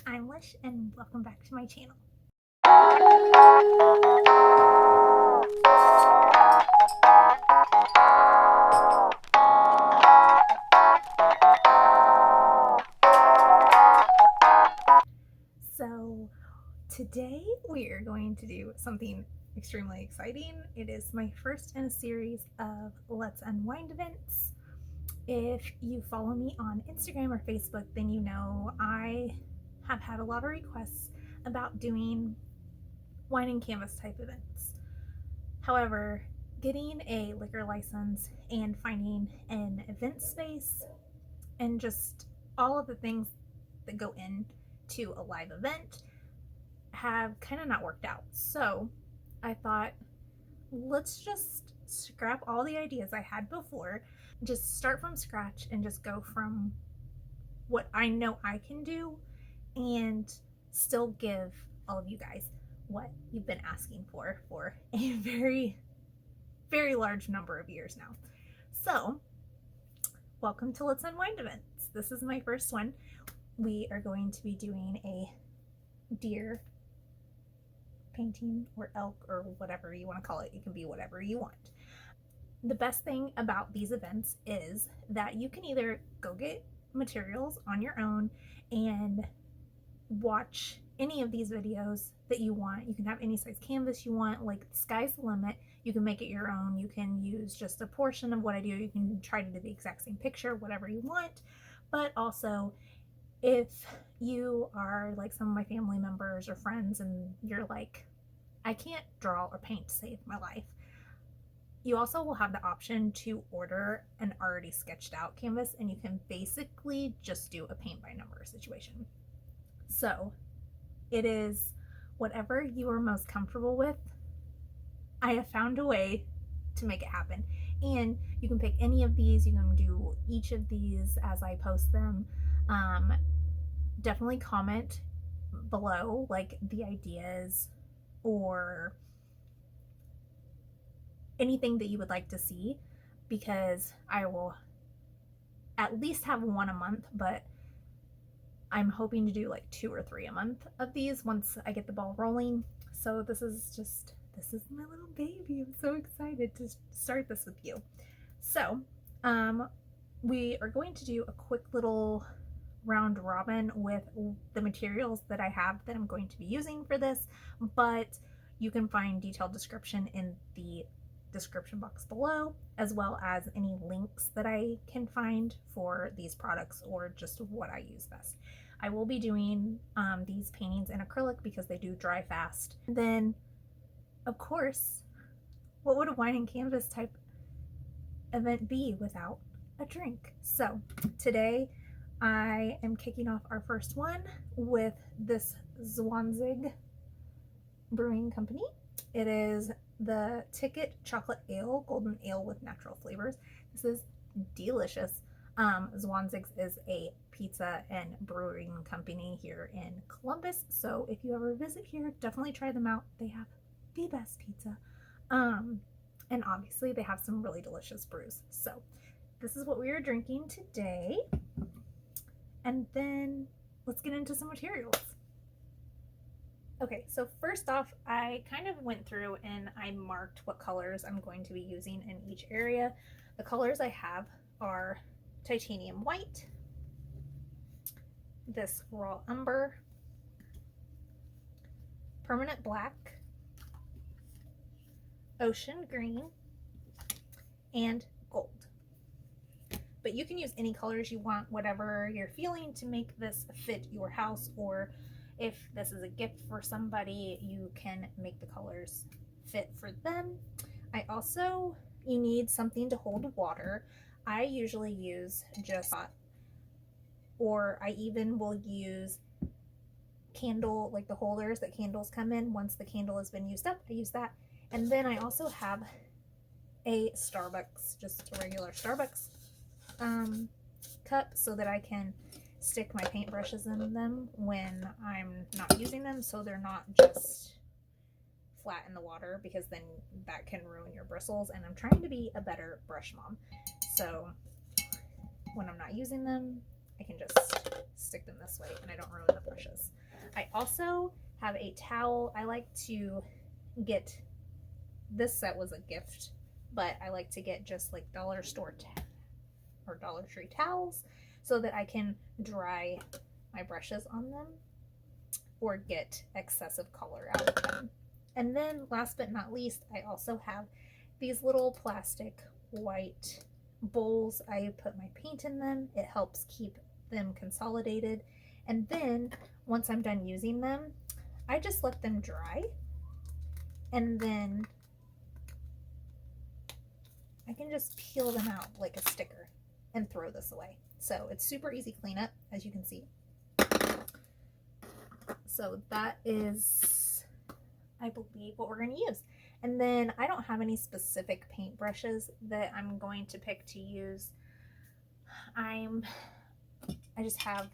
I'm Lish and welcome back to my channel. So today we are going to do something extremely exciting. It is my first in a series of Let's Unwind events. If you follow me on Instagram or Facebook, then you know I have had a lot of requests about doing wine and canvas type events. However, getting a liquor license and finding an event space and just all of the things that go into a live event have kind of not worked out. So I thought, let's just scrap all the ideas I had before, just start from scratch and just go from what I know I can do and still give all of you guys what you've been asking for a very, very large number of years now. So welcome to Let's Unwind events. This is my first one. We are going to be doing a deer painting or elk or whatever you want to call it. It can be whatever you want. The best thing about these events is that you can either go get materials on your own and watch any of these videos that you want. You can have any size canvas you want, like the sky's the limit. You can make it your own. You can use just a portion of what I do. You can try to do the exact same picture, whatever you want. But also, if you are like some of my family members or friends and you're like, I can't draw or paint to save my life, you also will have the option to order an already sketched out canvas and you can basically just do a paint by number situation. So it is whatever you are most comfortable with. I have found a way to make it happen. And you can pick any of these. You can do each of these as I post them. Definitely comment below like the ideas or anything that you would like to see, because I will at least have one a month, but I'm hoping to do like 2 or 3 a month of these once I get the ball rolling. So this is my little baby. I'm so excited to start this with you. So we are going to do a quick little round robin with the materials that I have that I'm going to be using for this, but you can find detailed description in the description box below, as well as any links that I can find for these products or just what I use best. I will be doing these paintings in acrylic because they do dry fast. And then, of course, what would a wine and canvas type event be without a drink? So today I am kicking off our first one with this Zwanzigz Brewing Company. It is the Ticket Chocolate Ale, Golden Ale with natural flavors. This is delicious. Zwanzigz is a pizza and brewing company here in Columbus. So if you ever visit here, definitely try them out. They have the best pizza. And obviously they have some really delicious brews. So this is what we are drinking today. And then let's get into some materials. Okay, so first off, I kind of went through and I marked what colors I'm going to be using in each area. The colors I have are titanium white, this raw umber, permanent black, ocean green, and gold. But you can use any colors you want, whatever you're feeling, to make this fit your house, or if this is a gift for somebody, you can make the colors fit for them. You need something to hold water. I usually use just hot, or I even will use candle, like the holders that candles come in. Once the candle has been used up, I use that. And then I also have a Starbucks, just a regular Starbucks cup, so that I can stick my paintbrushes in them when I'm not using them, so they're not just flat in the water, because then that can ruin your bristles, and I'm trying to be a better brush mom. So when I'm not using them, I can just stick them this way and I don't ruin the brushes. I also have a towel. I like to get, this set was a gift, but I like to get just like dollar store or Dollar Tree towels so that I can dry my brushes on them or get excessive color out of them. And then last but not least, I also have these little plastic white bowls. I put my paint in them. It helps keep them consolidated. And then once I'm done using them, I just let them dry. And then I can just peel them out like a sticker and throw this away. So it's super easy cleanup, as you can see. So that is, I believe, what we're going to use. And then I don't have any specific paint brushes that I'm going to pick to use. I just have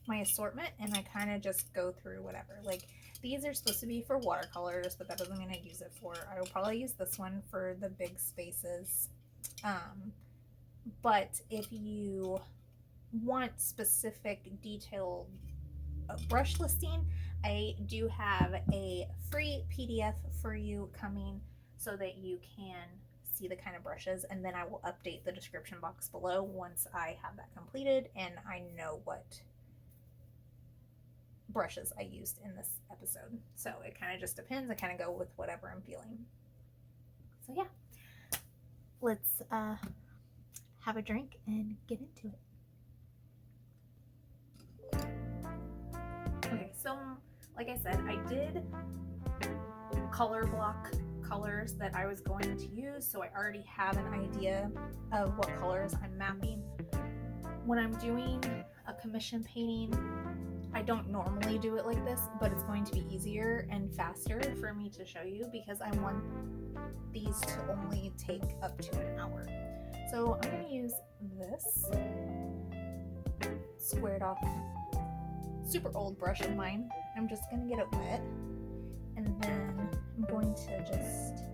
my assortment and I kind of just go through whatever. Like these are supposed to be for watercolors, but that doesn't mean I use it for. I will probably use this one for the big spaces. But if you want specific detailed brush listing, I do have a free PDF for you coming so that you can see the kind of brushes, and then I will update the description box below once I have that completed and I know what brushes I used in this episode. So it kind of just depends. I kind of go with whatever I'm feeling. So yeah, let's have a drink and get into it. Okay, so like I said, I did color block colors that I was going to use, so I already have an idea of what colors I'm mapping. When I'm doing a commission painting, I don't normally do it like this, but it's going to be easier and faster for me to show you because I want these to only take up to an hour. So I'm going to use this squared off super old brush of mine. I'm just going to get it wet, and then I'm going to just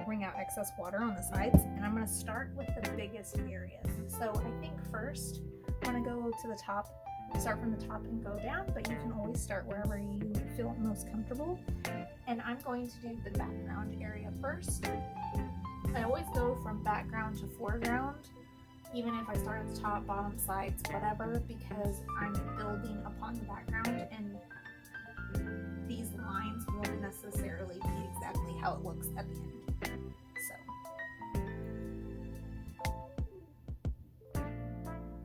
wring out excess water on the sides, and I'm going to start with the biggest areas. So I think first I'm going to go to the top, start from the top and go down, but you can always start wherever you feel most comfortable. And I'm going to do the background area first. I always go from background to foreground, even if I start at the top, bottom, sides, whatever, because I'm building upon the background and these lines won't necessarily be exactly how it looks at the end. So,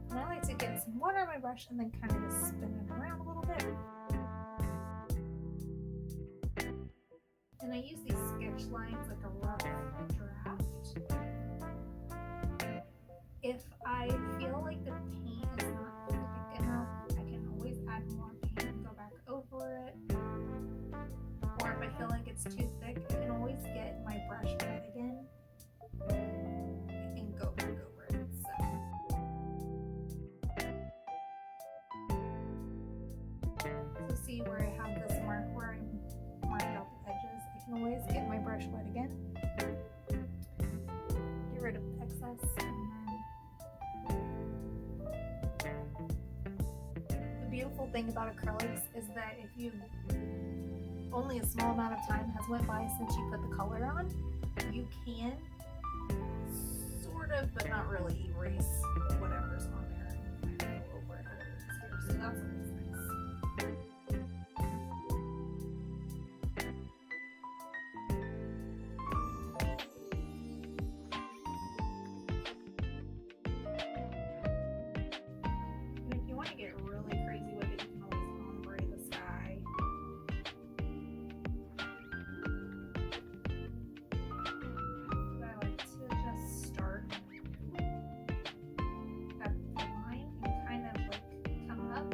and I like to get some water on my brush and then kind of just spin it around a little bit. And I use these sketch lines like a rough draft. If I feel like the paint is not thick enough, I can always add more paint and go back over it. Or if I feel like it's too thick, I can always get my brush wet again and go back over it. So see where I have this mark where I marked out the edges, I can always get my brush wet again. Get rid of the excess. The beautiful thing about acrylics is that if you only a small amount of time has went by since you put the color on, you can sort of, but not really, erase whatever's on there and kind of go over it a little easier. So that's always nice. And if you want to get really crazy with it, you can always ombre the sky. But I like to just start at the line and kind of like come up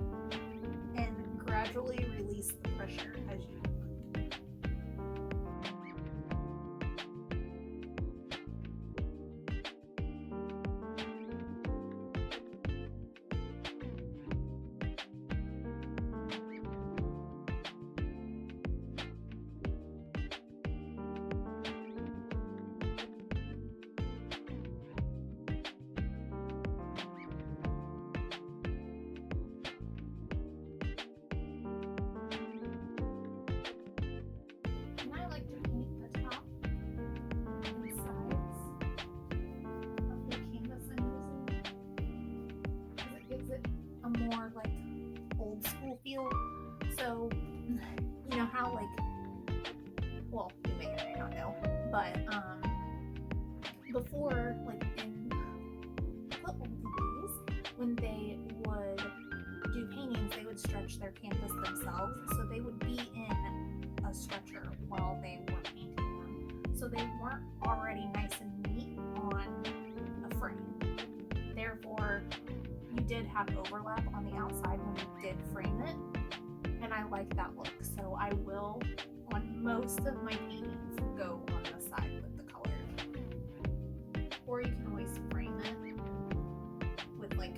But before, like in the old days, when they would do paintings, they would stretch their canvas themselves, so they would be in a stretcher while they were painting them, so they weren't already nice and neat on a frame. Therefore, you did have overlap on the outside when you did frame it, and I like that look, so I will, on most of my paintings, go on the side with the color. Or you can always frame it with like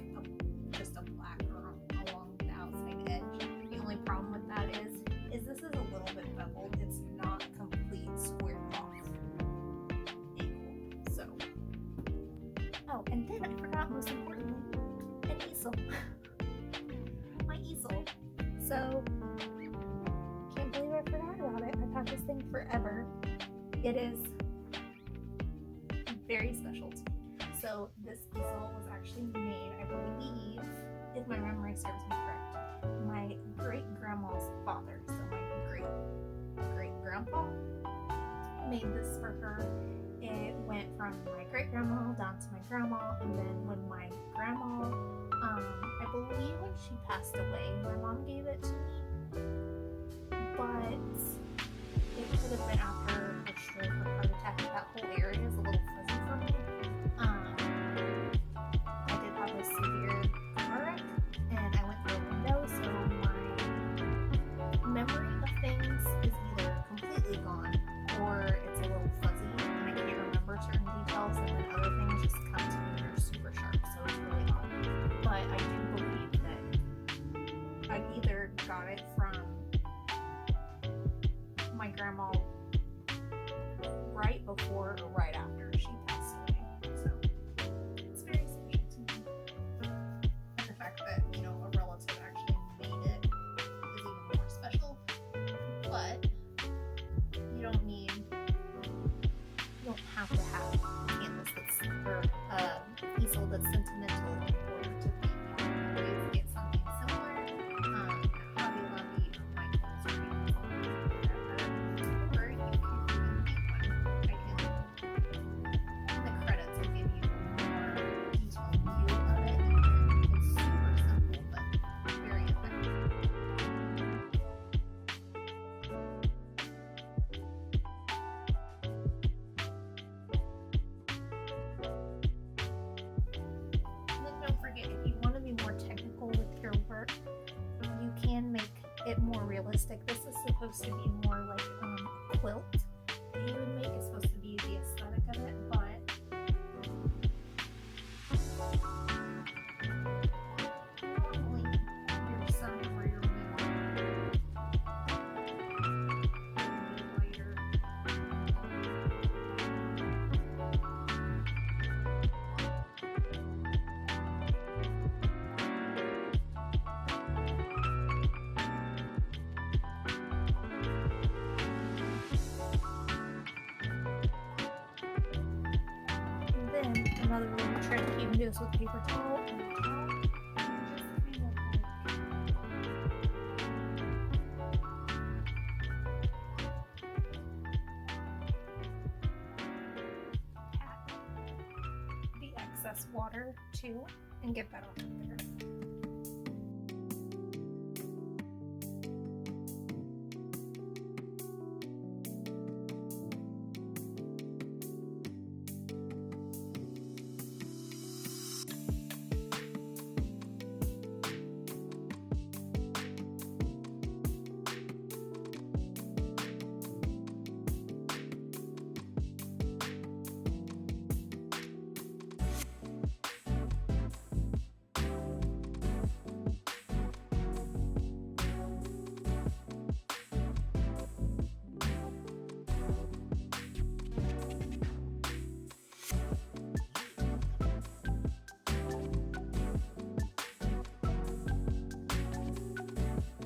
just a black or along the outside edge. The only problem with that is this is a little bit beveled. It's not complete squared off angle. So, oh, and then I forgot most importantly, an easel. My easel. So, can't believe I forgot about it. I've had this thing forever. It is very special to me. So this easel was actually made, I believe, if my memory serves me correct, my great-grandma's father, so my great-great-grandpa, made this for her. It went from my great-grandma down to my grandma, and then when my grandma, I believe when she passed away, my mom gave it to me, but it could have been after a stroke or heart attack. That whole area is a little fuzzy for me. I did have a severe car wreck, and I went through a window, so my memory of things is either completely gone or it's a little fuzzy, and I can't remember certain details, and then other things just come to me and are super sharp, so it's really odd. But I do believe that I either got it from my grandma right before or right after she passed away. So it's very special to me. And the fact that, you know, a relative actually made it is even more special. But you don't have to have a canvas that's, or easel that's sentimental in order to paint. You can always get something similar. Hobby Lobby or my screen whatever. Or you can even paint one. In the credits will give you a more detailed view of it, and it's super simple but very effective. And then don't forget, if you want to be more technical with your work, you can make it more realistic. This is supposed to be more like a quilt that you would make. It's supposed to be the aesthetic of it, but normally your son or your mom lighter. And then another little trick, you can do this with paper towel and a towel. And just kind of like pat the excess water too and get that off of there.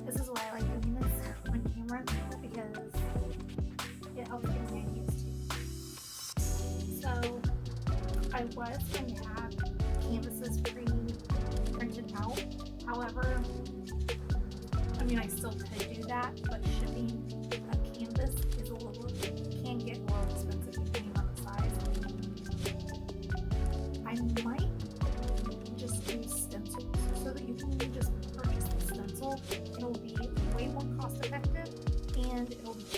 This is why I like doing this on camera, because it helps get my used to. So I was going to have canvases pre-printed out. However, I mean, I still could do that, but shipping a canvas is can get a little expensive.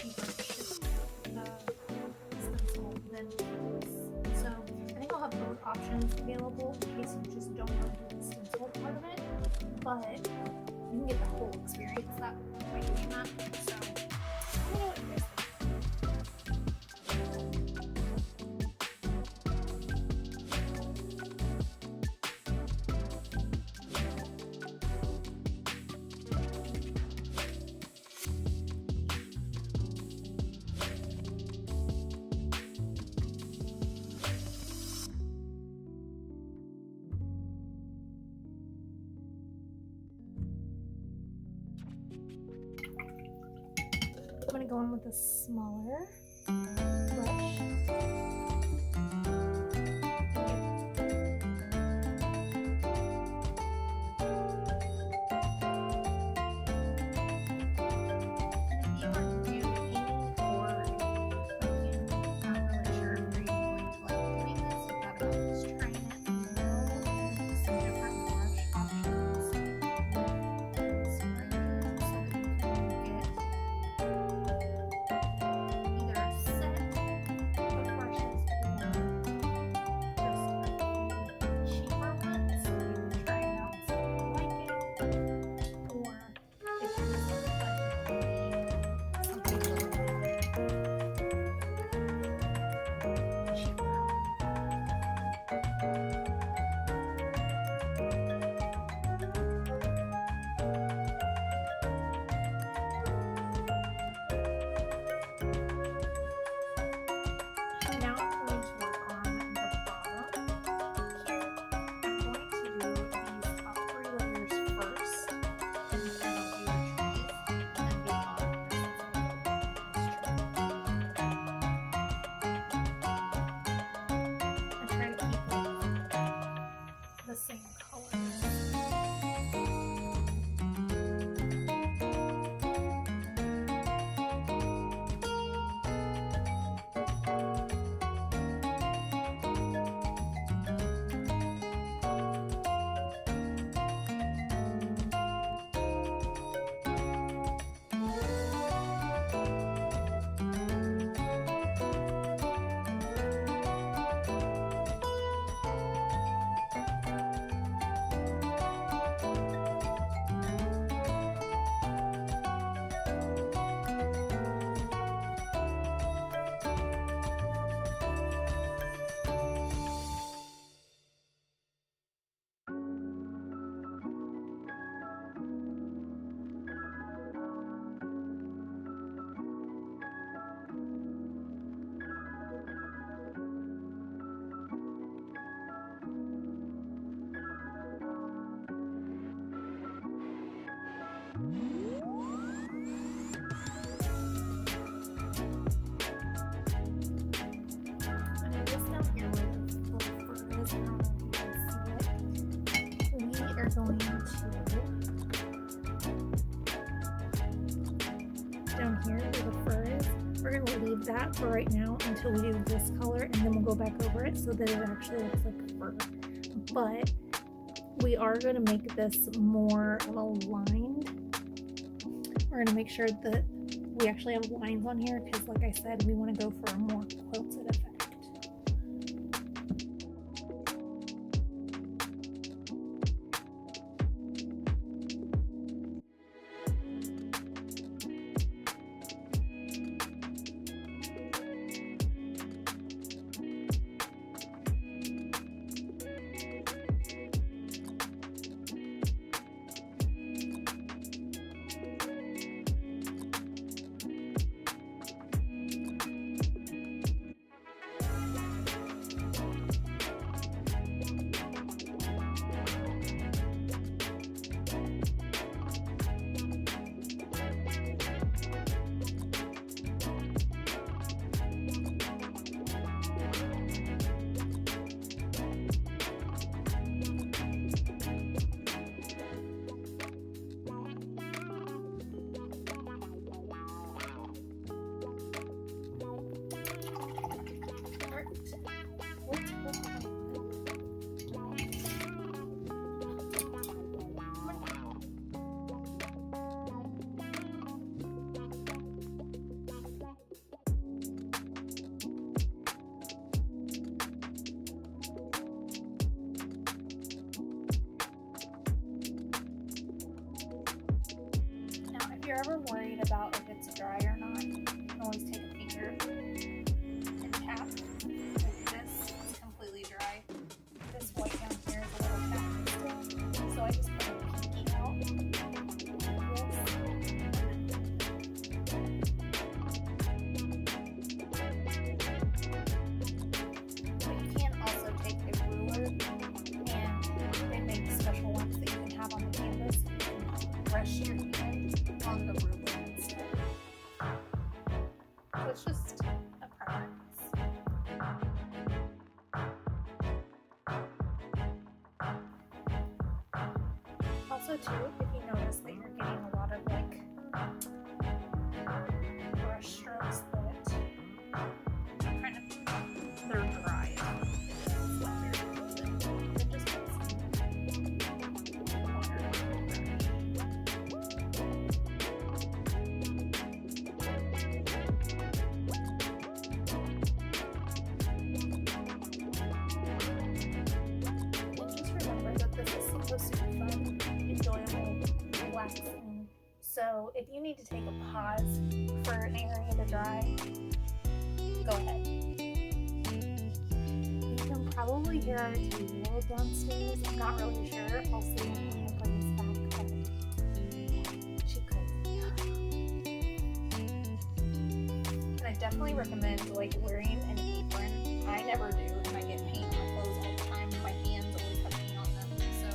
cheaper to ship the stencil than this. So I think I'll have both options available in case you just don't want to do the stencil part of it, but you can get the whole experience that way doing that. So I don't know what it is. I'm going to go in with a smaller brush. Same color. Going to down here where the fur is, we're going to leave that for right now until we do this color, and then we'll go back over it so that it actually looks like fur. But we are going to make this more of a lined. We're going to make sure that we actually have lines on here because, like I said, we want to go for a more quilted effect. ever worried about if it's dry or not, you can always take a finger and tap. Like this is completely dry. This white down here is a little tacky still, so I just put a pinky out like this. But you can also take a ruler, and they make special ones that you can have on the canvas. You can brush your hand on the ruler instead. So it's just a preference. Also too, if you notice that you're getting a lot of like brush strokes that kind of, they're dry, it's not very fluid, then just put some water in the brush. And just remember that this is supposed to be fun, enjoyable, relaxing. So if you need to take a pause for an area to dry, go ahead. You can probably hear our TV downstairs. I'm not really sure. I'll see when I bring this back, but she could. And I definitely recommend like wearing an apron. I never do, and I get paint on my clothes all the time. My hands always have paint on them, so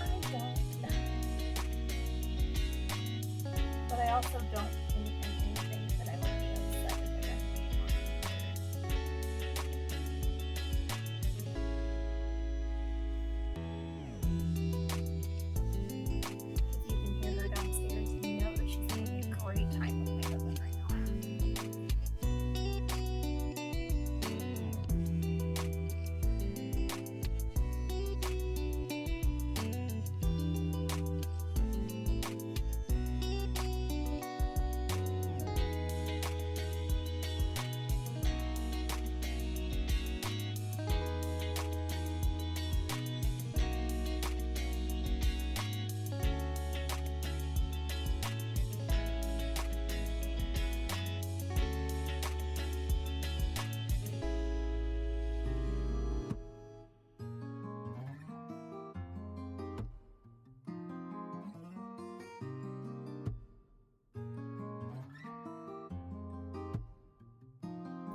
I don't. But I also don't paint in anything that I would be upset if I got paint on it. If you can hear her downstairs, you know that she's having a great time with my husband right now.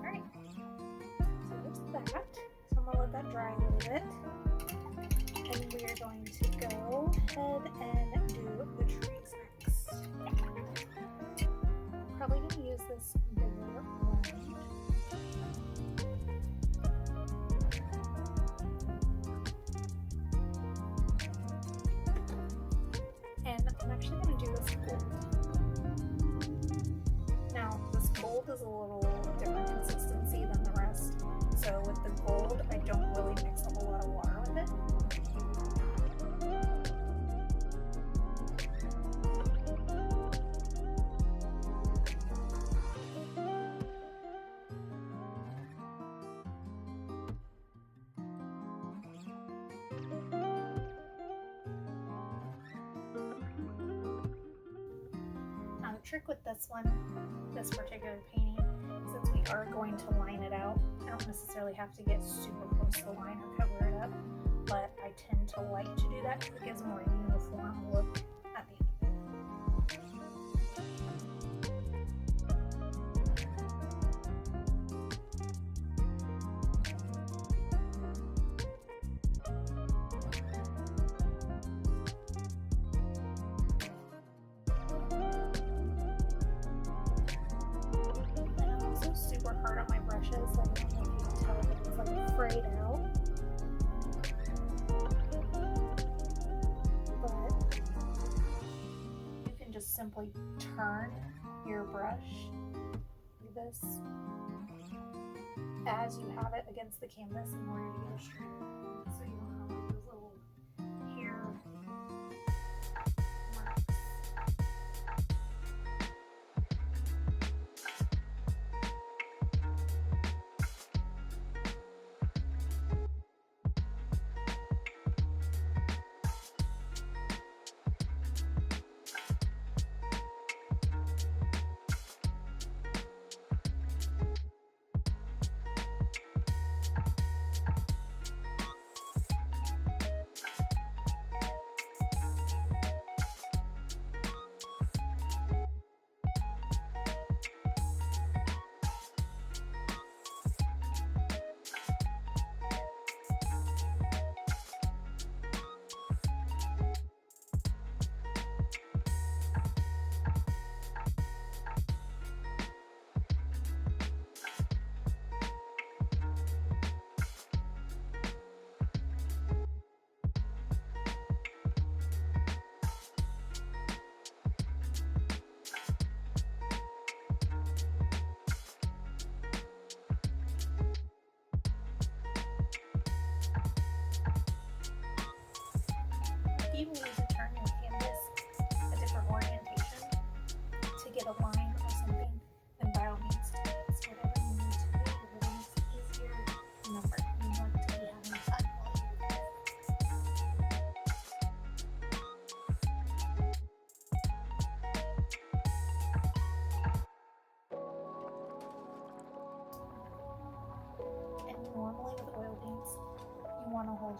Alright, so there's that. So I'm going to let that dry a little bit. And we are going to go ahead and do the trees next. I'm probably going to use this bigger round. And I'm actually going to do this gold. Now, this gold is a little different consistency than the rest. So with the gold, I don't really mix a whole lot of water with it. Now the trick with this one, this particular painting, since we are going to line it out, I don't necessarily have to get super close to the line or cover it up, but I tend to like to do that because it gives a more uniform look at the end of it. And I'm also super hard on my brushes. I don't know if you can tell, but it's like frayed out. But you can just simply turn your brush like this as you have it against the canvas in order to get a straight line. So you don't have like those little hair marks. you will need to turn your canvas a different orientation to get a line or something, then by all means, it's whatever you need to do. Whatever makes it easier. Remember, you want to be having fun while you do it. And normally with oil paints, you want to hold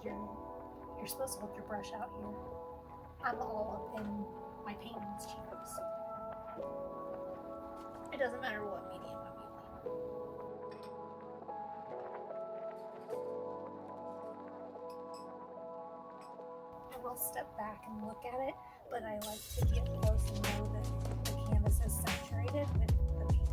you're supposed to hold your brush out here. I'm all up in my paintings cheekers. It doesn't matter what medium I'm using. I will step back and look at it, but I like to get close and know that the canvas is saturated with the paint.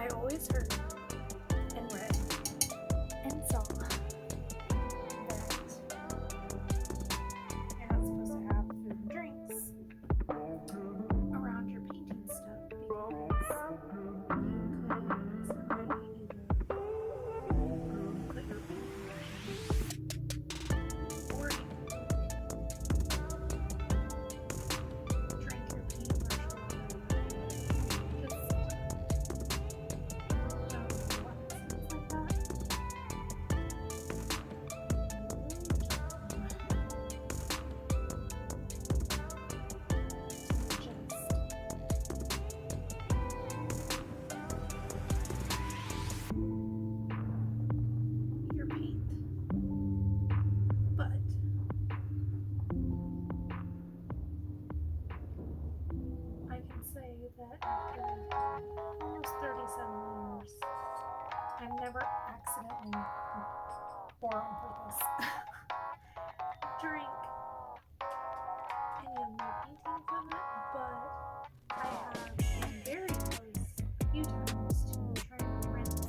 I always heard and read and saw that you're not supposed to have food and drinks around your painting stuff because you could accidentally either put your paint in your hand or you drink your paintbrush water. Your paint, but I can say that after almost 37 years, I've never accidentally or on purpose drank any of my painting from it, but I have been very close a few times to trying to rinse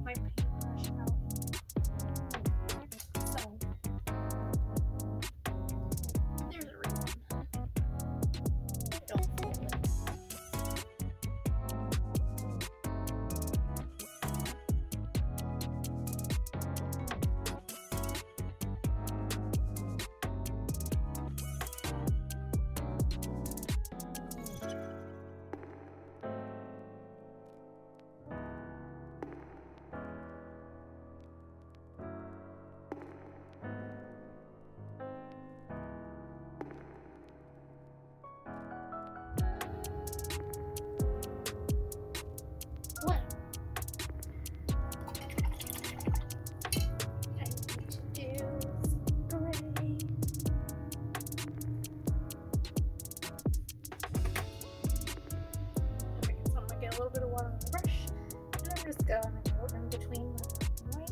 my paintbrush out go in the middle in between the black and white.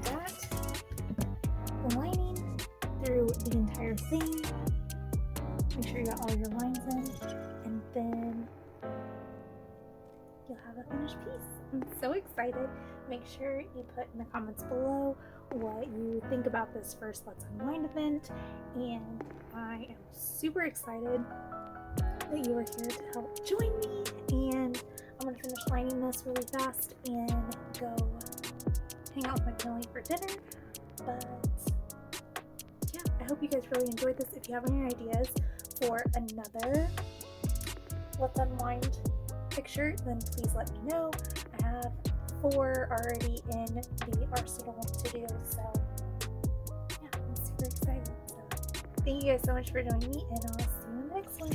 that. Lining through the entire thing. Make sure you got all your lines in, and then you'll have a finished piece. I'm so excited. Make sure you put in the comments below what you think about this first Let's Unwind event, and I am super excited that you are here to help join me. And I'm going to finish lining this really fast and go hang out with my family for dinner. But yeah, I hope you guys really enjoyed this. If you have any ideas for another Let's Unwind picture, then please let me know. I have 4 already in the arsenal to do, so yeah, I'm super excited. So thank you guys so much for joining me, and I'll see you in the next one.